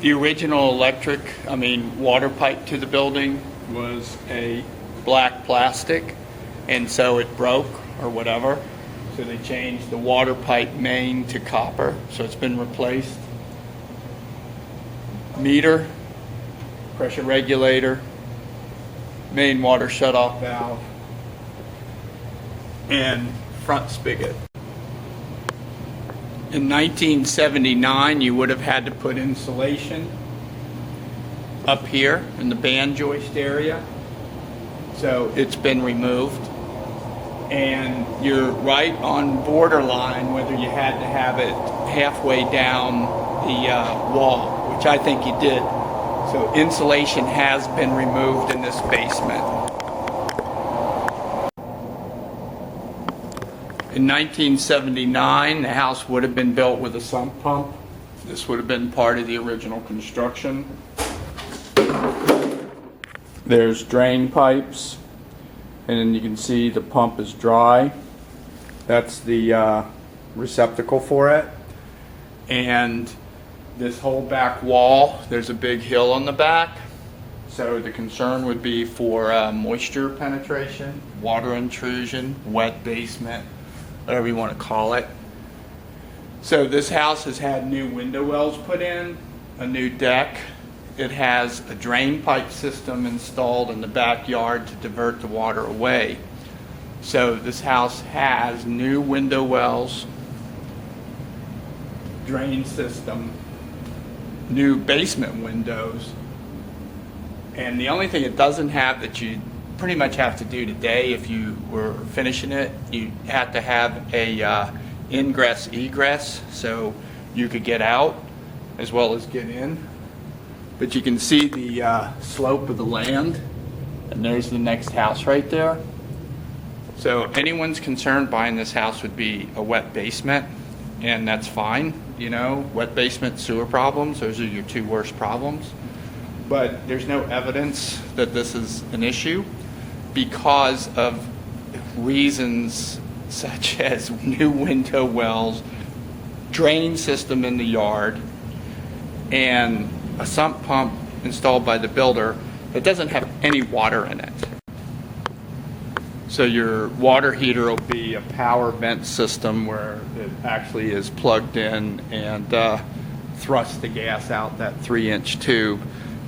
The original water pipe to the building was a black plastic, and so it broke or whatever. So they changed the water pipe main to copper, so it's been replaced. Meter, pressure regulator, main water shutoff valve, and front spigot. In 1979, you would have had to put insulation up here in the band joist area. So it's been removed. And you're right on borderline whether you had to have it halfway down the wall, which I think you did. So insulation has been removed in this basement. In 1979, the house would have been built with a sump pump. This would have been part of the original construction. There's drain pipes, and you can see the pump is dry. That's the receptacle for it. And this whole back wall, there's a big hill on the back. So the concern would be for moisture penetration, water intrusion, wet basement, whatever you want to call it. So this house has had new window wells put in, a new deck. It has a drain pipe system installed in the backyard to divert the water away. So this house has new window wells, drain system, new basement windows, and the only thing it doesn't have that you pretty much have to do today if you were finishing it, you have to have a ingress egress so you could get out as well as get in. But you can see the slope of the land, and there's the next house right there. So anyone's concerned buying this house would be a wet basement, and that's fine. You know, wet basement, sewer problems, those are your two worst problems. But there's no evidence that this is an issue because of reasons such as new window wells, drain system in the yard, and a sump pump installed by the builder that doesn't have any water in it. So your water heater will be a power vent system where it actually is plugged in and thrusts the gas out that 3-inch tube.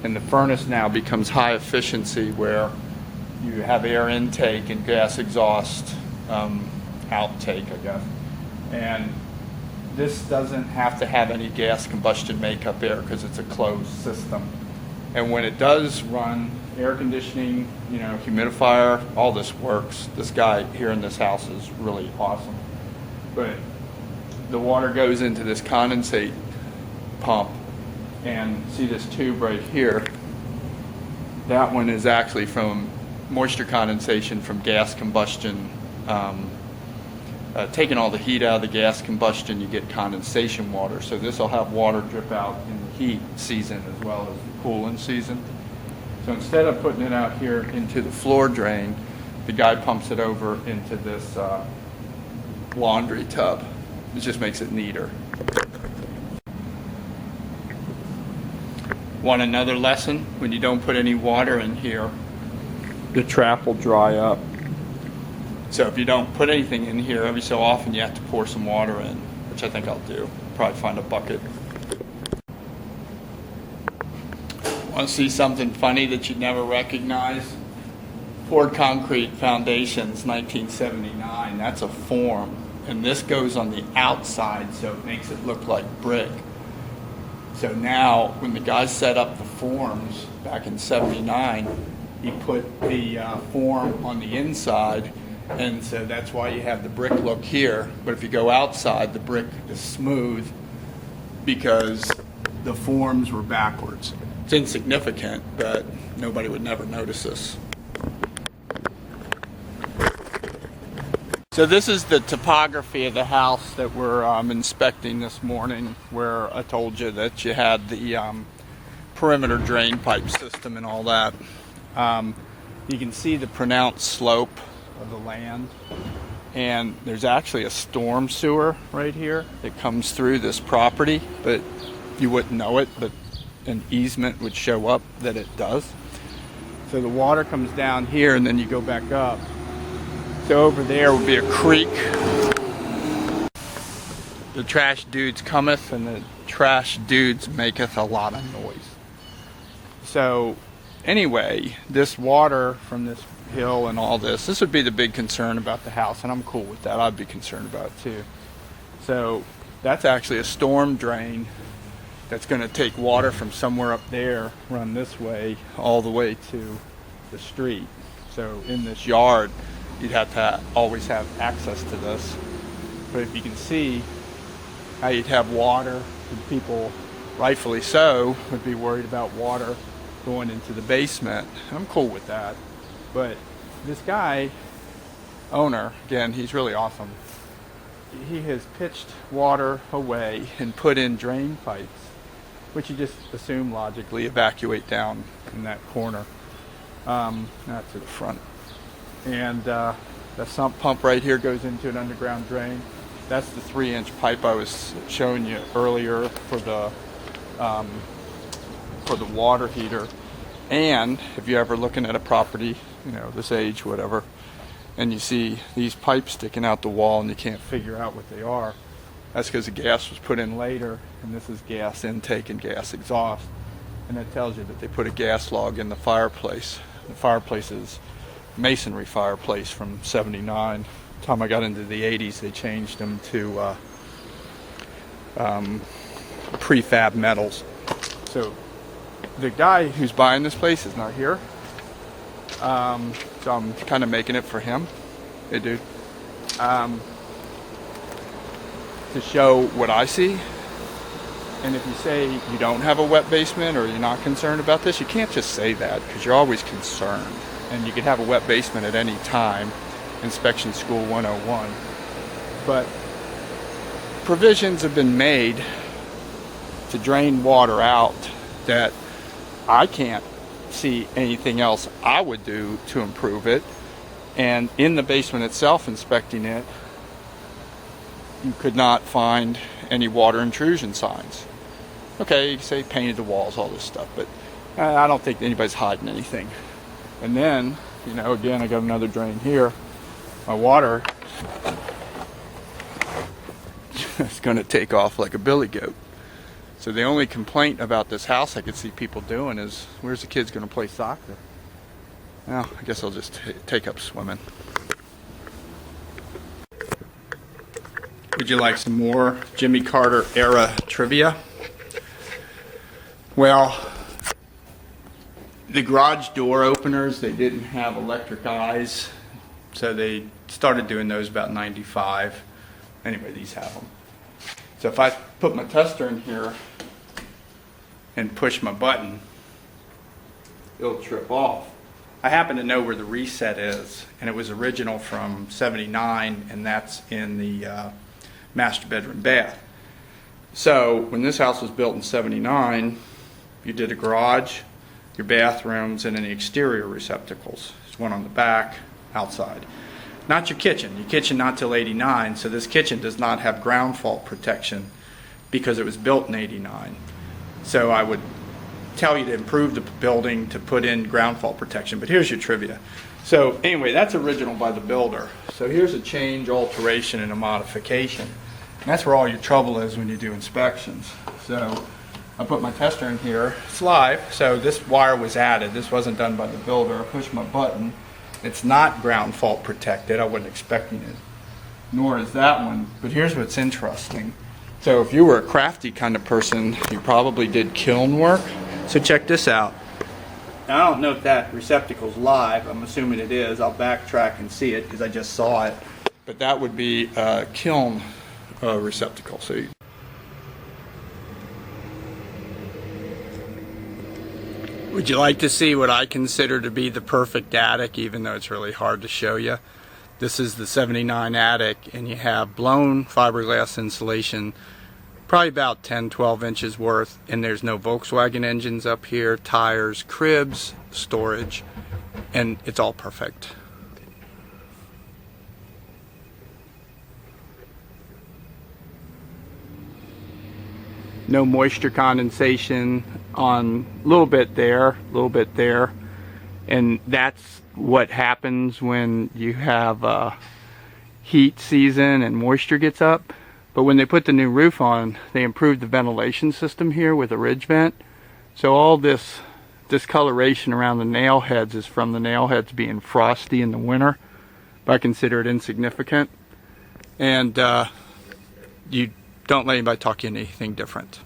And the furnace now becomes high efficiency where you have air intake and gas exhaust outtake, I guess. And this doesn't have to have any gas combustion makeup air because it's a closed system. And when it does run air conditioning, you know, humidifier, all this works. This guy here in this house is really awesome. But the water goes into this condensate pump, and see this tube right here? That one is actually from moisture condensation from gas combustion. Taking all the heat out of the gas combustion, you get condensation water. So this will have water drip out in the heat season as well as the cooling season. So instead of putting it out here into the floor drain, the guy pumps it over into this laundry tub. It just makes it neater. Want another lesson? When you don't put any water in here, the trap will dry up. So if you don't put anything in here, every so often you have to pour some water in, which I think I'll do. Probably find a bucket. Want to see something funny that you'd never recognize? Poured concrete foundations, 1979. That's a form. And this goes on the outside, so it makes it look like brick. So now, when the guy set up the forms back in 79, he put the form on the inside, and so that's why you have the brick look here. But if you go outside, the brick is smooth because the forms were backwards. It's insignificant, but nobody would never notice this. So this is the topography of the house that we're inspecting this morning, where I told you that you had the perimeter drain pipe system and all that. You can see the pronounced slope of the land, and there's actually a storm sewer right here that comes through this property, but you wouldn't know it, but an easement would show up that it does. So the water comes down here and then you go back up. So over there would be a creek. The trash dudes cometh and the trash dudes maketh a lot of noise. So anyway, this water from this hill and all this would be the big concern about the house, and I'm cool with that. I'd be concerned about it too. So that's actually a storm drain that's going to take water from somewhere up there, run this way, all the way to the street. So in this yard, you'd have to always have access to this. But if you can see how you'd have water, and people, rightfully so, would be worried about water going into the basement. I'm cool with that. But this guy, owner, again, he's really awesome. He has pitched water away and put in drain pipes, which you just assume logically evacuate down in that corner, not to the front. And the sump pump right here goes into an underground drain. That's the 3-inch pipe I was showing you earlier for the water heater. And if you're ever looking at a property, you know, this age, whatever, and you see these pipes sticking out the wall and you can't figure out what they are, that's because the gas was put in later, and this is gas intake and gas exhaust. And that tells you that they put a gas log in the fireplace. The fireplace is masonry fireplace from '79. The time I got into the 80s, they changed them to prefab metals. So the guy who's buying this place is not here. So I'm kind of making it for him. Hey, dude. To show what I see. And if you say you don't have a wet basement or you're not concerned about this, you can't just say that, because you're always concerned. And you could have a wet basement at any time. Inspection School 101. But provisions have been made to drain water out that I can't see anything else I would do to improve it. And in the basement itself, inspecting it, you could not find any water intrusion signs. Okay, you say painted the walls, all this stuff, but I don't think anybody's hiding anything. And then, you know, again, I got another drain here. My water is going to take off like a billy goat. So the only complaint about this house I could see people doing is, where's the kids going to play soccer? Well, I guess I'll just take up swimming. Would you like some more Jimmy Carter era trivia? Well, the garage door openers, they didn't have electric eyes, so they started doing those about '95. Anyway, these have them. So if I put my tester in here and push my button, it'll trip off. I happen to know where the reset is, and it was original from '79, and that's in the master bedroom bath. So when this house was built in '79, you did a garage, your bathrooms, and any exterior receptacles. There's one on the back, outside. Not your kitchen. Your kitchen not till '89, so this kitchen does not have ground fault protection because it was built in '89. So I would tell you to improve the building to put in ground fault protection, but here's your trivia. So anyway, that's original by the builder. So here's a change, alteration, and a modification. And that's where all your trouble is when you do inspections. So I put my tester in here. It's live, so this wire was added. This wasn't done by the builder. I push my button. It's not ground fault protected. I wasn't expecting it, nor is that one. But here's what's interesting. So if you were a crafty kind of person, you probably did kiln work. So check this out. Now, I don't know if that receptacle's live. I'm assuming it is. I'll backtrack and see it because I just saw it. But that would be a kiln receptacle. So would you like to see what I consider to be the perfect attic, even though it's really hard to show you? This is the '79 attic, and you have blown fiberglass insulation, probably about 10-12 inches worth, and there's no Volkswagen engines up here, tires, cribs, storage, and it's all perfect. No moisture condensation on a little bit there, a little bit there. And that's what happens when you have a heat season and moisture gets up. But when they put the new roof on, they improved the ventilation system here with a ridge vent. So all this discoloration around the nail heads is from the nail heads being frosty in the winter. But I consider it insignificant. And you don't let anybody talk you into anything different.